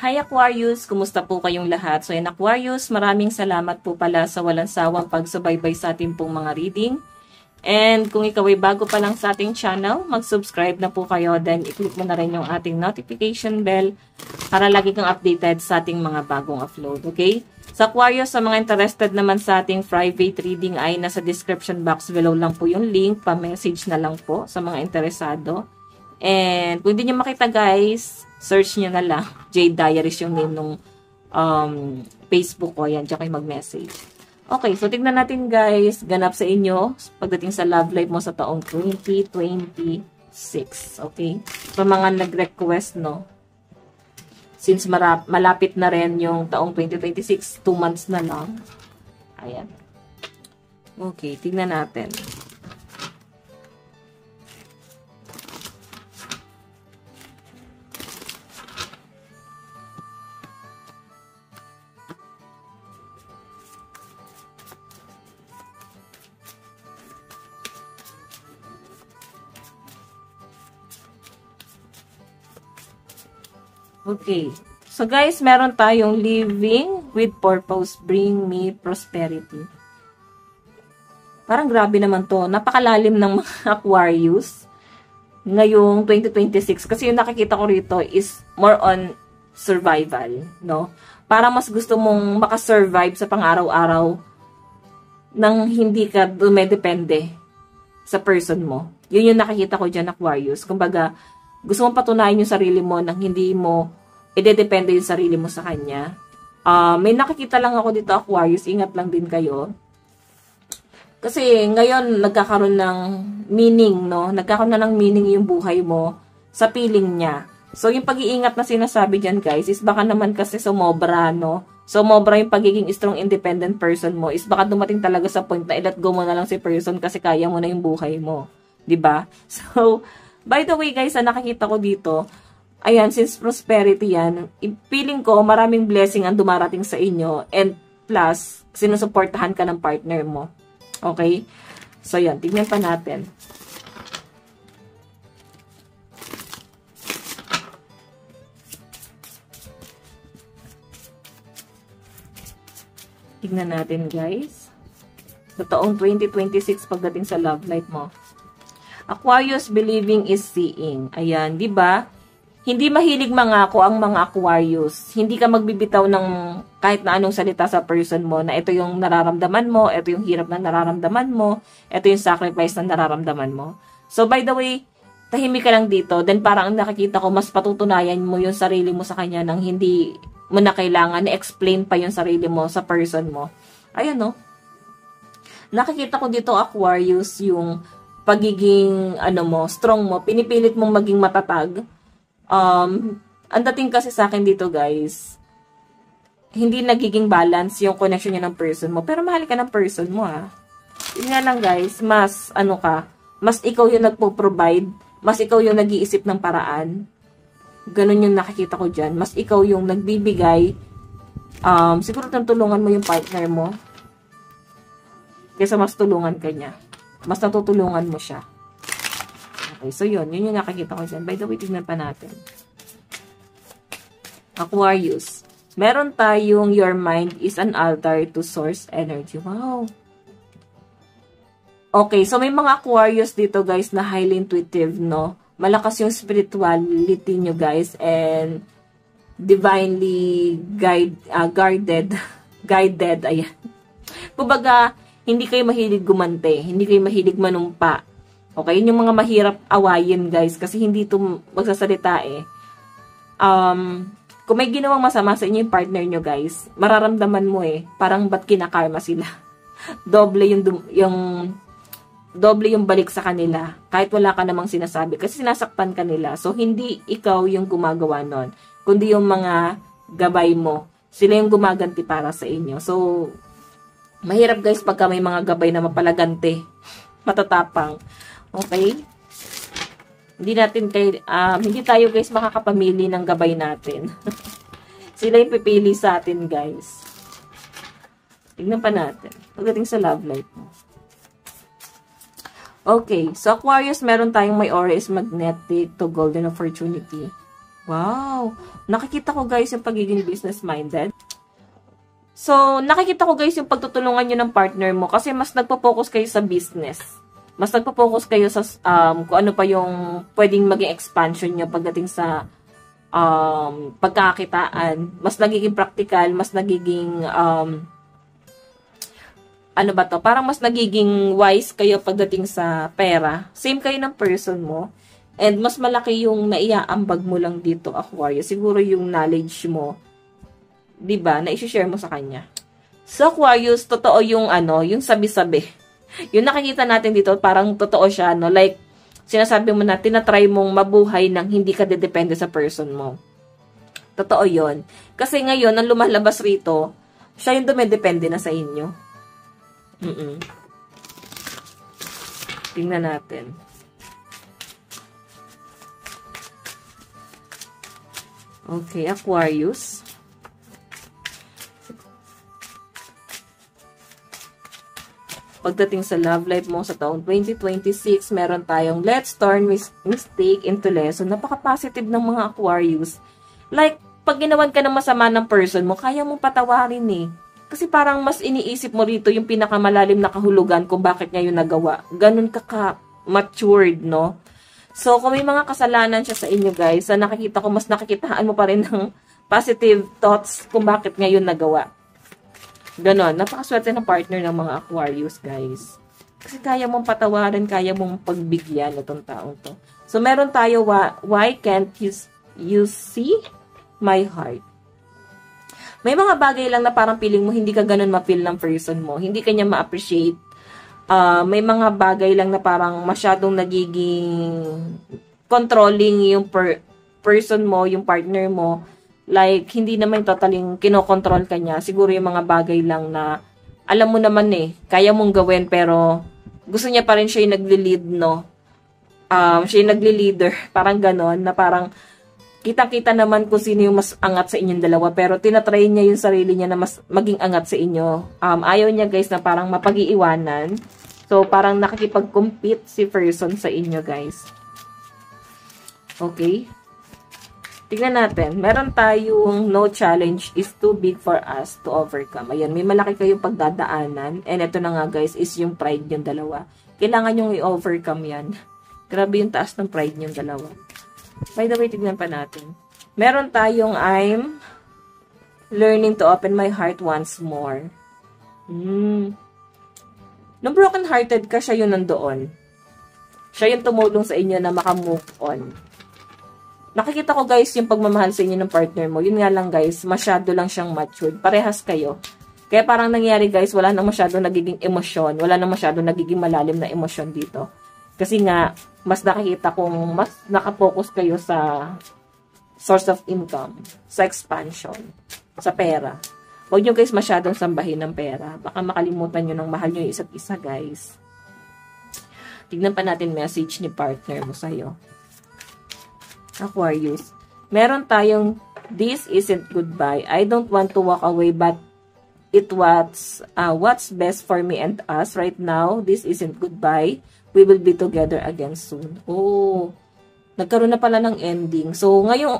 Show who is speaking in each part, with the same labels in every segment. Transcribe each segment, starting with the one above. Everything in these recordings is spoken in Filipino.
Speaker 1: Hi Aquarius! Kumusta po kayong lahat? So yan Aquarius, maraming salamat po pala sa walang sawang pagsubaybay sa ating pong mga reading. And kung ikaw ay bago pa lang sa ating channel, mag-subscribe na po kayo. Then i-click mo na rin yung ating notification bell para lagi kang updated sa ating mga bagong upload. Okay? Sa Aquarius, sa mga interested naman sa ating private reading ay nasa description box below lang po yung link. Pa-message na lang po sa mga interesado. And kung hindi nyo makita guys, search nyo na lang. Jade Diaries yung name ng Facebook ko. Yan, dyan kayo mag-message. Okay, so tignan natin guys, ganap sa inyo pagdating sa love life mo sa taong 2026. Okay? So mga nag-request, no? Since malapit na rin yung taong 2026, 2 months na lang. Ayan. Okay, tignan natin. Okay. So guys, meron tayong living with purpose, bring me prosperity. Parang grabe naman to. Napakalalim ng mga Aquarius ngayong 2026. Kasi yung nakikita ko rito is more on survival, no? Parang mas gusto mong makasurvive sa pang-araw-araw nang hindi ka dumedepende sa person mo. Yun yung nakikita ko dyan, Aquarius. Kumbaga, gusto mong patunayan yung sarili mo nang hindi mo idedepende yung sarili mo sa kanya. May nakikita lang ako dito, Aquarius. Ingat lang din kayo. Kasi ngayon, nagkakaroon ng meaning, no? Nagkakaroon na ng meaning yung buhay mo sa piling niya. So, yung pag-iingat na sinasabi dyan, guys, is baka naman kasi sumobra, no? Sumobra yung pagiging strong, independent person mo. Is baka dumating talaga sa point na i-let go mo na lang si person kasi kaya mo na yung buhay mo. 'Di ba? So, by the way, guys, nakikita ko dito, ayan, since prosperity yan, feeling ko maraming blessing ang dumarating sa inyo and plus, sinusuportahan ka ng partner mo. Okay? So, yan. Tignan pa natin. Tignan natin, guys. Sa taong 2026 pagdating sa love life mo. Aquarius, believing is seeing. Ayan, di ba? Hindi mahilig mangako ang mga Aquarius. Hindi ka magbibitaw ng kahit na anong salita sa person mo na ito yung nararamdaman mo, ito yung hirap na nararamdaman mo, ito yung sacrifice na nararamdaman mo. So, by the way, tahimik ka lang dito. Then, parang nakikita ko, mas patutunayan mo yung sarili mo sa kanya nang hindi mo na kailangan na-explain pa yung sarili mo sa person mo. Ayan, no? Nakikita ko dito, Aquarius, yung pagiging, strong mo. Pinipilit mong maging matatag. Ang dating kasi sa akin dito, guys, hindi nagiging balance yung connection niya ng person mo. Pero mahal ka ng person mo, ha. Yun nga lang, guys, mas, mas ikaw yung nagpo-provide, mas ikaw yung nag-iisip ng paraan. Ganun yung nakikita ko dyan. Mas ikaw yung nagbibigay, siguro tulungan mo yung partner mo, kaysa mas tulungan ka niya. Mas natutulungan mo siya. Okay, so yun yung nakikita ko dyan. By the way, tignan pa natin. Aquarius. Meron tayong your mind is an altar to source energy. Wow. Okay, so may mga Aquarius dito, guys, na highly intuitive, no? Malakas yung spirituality nyo, guys, and divinely guided, ayan. Kumbaga, hindi kayo mahilig gumante, hindi kayo mahilig manumpa. Okay, yun yung mga mahirap awayin, guys, kasi hindi ito magsasalita eh. Kung may ginawang masama sa inyo yung partner nyo, guys, mararamdaman mo eh, parang ba't kinakarma sila. Doble yung balik sa kanila, kahit wala ka namang sinasabi, kasi sinasaktan ka nila. So, hindi ikaw yung gumagawa nun, kundi yung mga gabay mo. Sila yung gumaganti para sa inyo. So, mahirap, guys, pagka may mga gabay na mapalagante, matatapang. Okay? Hindi tayo, guys, makakapamili ng gabay natin. Sila yung pipili sa atin, guys. Tignan pa natin. Pagdating sa love life mo. Okay. So, Aquarius, meron tayong may aura is magnetic to golden opportunity. Wow! Nakikita ko guys yung pagiging business-minded. So, nakikita ko guys yung pagtutulungan nyo ng partner mo kasi mas nagpo-focus kayo sa business. Mas nagpo-focus kayo sa kung ano pa yung pwedeng maging expansion nyo pagdating sa pagkakakitaan. Mas nagiging practical, mas nagiging ano ba to? Parang mas nagiging wise kayo pagdating sa pera. Same kayo ng person mo. And mas malaki yung naiaambag mo lang dito, Aquarius. Siguro yung knowledge mo, 'di ba, na i-share mo sa kanya. So, Aquarius, totoo yung yung sabi-sabi. Yung nakikita natin dito, parang totoo siya, no? Like, sinasabi mo na, tinatry mong mabuhay nang hindi ka dedepende sa person mo. Totoo yon. Kasi ngayon, ang lumalabas rito, siya yung dumedepende na sa inyo. Tingnan natin. Okay, Aquarius. Pagdating sa love life mo sa taong 2026, meron tayong let's turn mistake into lesson. Napaka-positive ng mga Aquarius. Like, pag ginawan ka ng masama ng person mo, kaya mong patawarin eh. Kasi parang mas iniisip mo rito yung pinakamalalim na kahulugan kung bakit niya yung nagawa. Ganun ka-matured, no? So, kung may mga kasalanan siya sa inyo, guys, na nakikita ko, mas nakikitaan mo pa rin ng positive thoughts kung bakit ngayon nagawa. Ganon. Napakaswerte ng partner ng mga Aquarius, guys. Kasi kaya mong patawarin, kaya mong pagbigyan itong taong to. So, meron tayo, why can't you see my heart? May mga bagay lang na parang feeling mo, hindi ka ganon ma-feel ng person mo. Hindi ka niya ma-appreciate. May mga bagay lang na parang masyadong nagiging controlling yung person mo, yung partner mo. Like, hindi naman totaling kinokontrol ka niya. Siguro yung mga bagay lang na, alam mo naman kaya mong gawin, pero gusto niya pa rin siya yung nagli-lead, no? Siya yung nagli-leader. Parang ganon, na parang, kitang-kita naman kung sino yung mas angat sa inyong dalawa, pero tinatry niya yung sarili niya na mas maging angat sa inyo. Ayaw niya, guys, na parang mapag-iiwanan. So, parang nakikipag-compete si person sa inyo, guys. Okay? Tingnan natin. Meron tayong no challenge is too big for us to overcome. Ayan, may malaki kayong pagdadaanan. And ito na nga, guys, is yung pride yung dalawa. Kailangan yung i-overcome yan. Grabe yung taas ng pride yung dalawa. By the way, tignan pa natin. Meron tayong I'm learning to open my heart once more. Nung broken-hearted ka, siya yun nandoon. Siya yung tumulong sa inyo na makamove on. Nakikita ko, guys, yung pagmamahal sa inyo ng partner mo. Yun nga lang, guys, masyado lang siyang matured. Parehas kayo. Kaya parang nangyari, guys, wala nang masyado nagiging emosyon. Wala nang masyado nagiging malalim na emosyon dito. Kasi nga, mas nakikita kong mas nakapokus kayo sa source of income, sa expansion, sa pera. Huwag nyo, guys, masyadong sambahin ng pera. Baka makalimutan nyo ng mahal nyo yung isa't isa, guys. Tignan pa natin message ni partner mo sa'yo. Aquarius. Meron tayong this isn't goodbye. I don't want to walk away, but what's best for me and us right now. This isn't goodbye. We will be together again soon. Oh, nagkaroon na pala ng ending. So, ngayong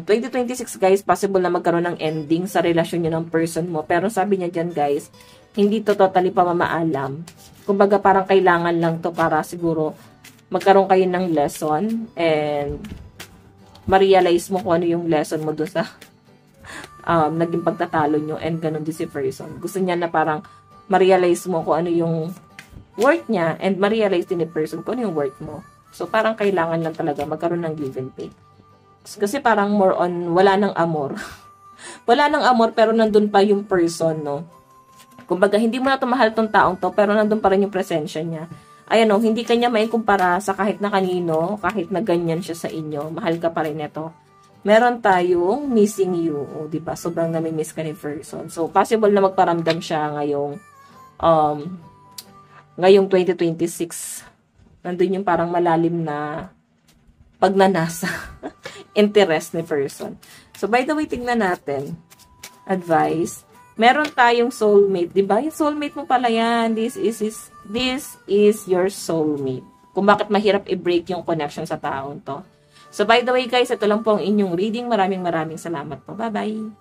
Speaker 1: 2026, guys, possible na magkaroon ng ending sa relasyon nyo ng person mo. Pero sabi niya dyan, guys, hindi to totally pamamaalam. Kumbaga, parang kailangan lang to para siguro magkaroon kayo ng lesson and ma-realize mo kung ano yung lesson mo doon sa naging pagtatalo nyo and ganun din si person. Gusto niya na parang ma-realize mo kung ano yung worth niya and ma-realize din ni person kung ano yung worth mo. So, parang kailangan lang talaga magkaroon ng give and take. Kasi parang more on, wala nang amor. Wala nang amor, pero nandun pa yung person, no? Kumbaga, hindi mo na ito mahal tong taong to, pero nandun pa rin yung presensya niya. Ayan, no, hindi kanya maikumpara sa kahit na kanino, kahit na ganyan siya sa inyo. Mahal ka pa rin ito. Meron tayong missing you. O, diba? Sobrang nami-miss ka ni person. So, possible na magparamdam siya ngayong 2026. Nandun yung parang malalim na pagnanasa. Interest ni person. So, by the way, tingnan natin. Advice. Meron tayong soulmate. Diba? Yung soulmate mo pala yan. This is your soulmate. Kung bakit mahirap i-break yung connection sa taong to. So, by the way guys, ito lang po ang inyong reading. Maraming salamat po. Bye-bye!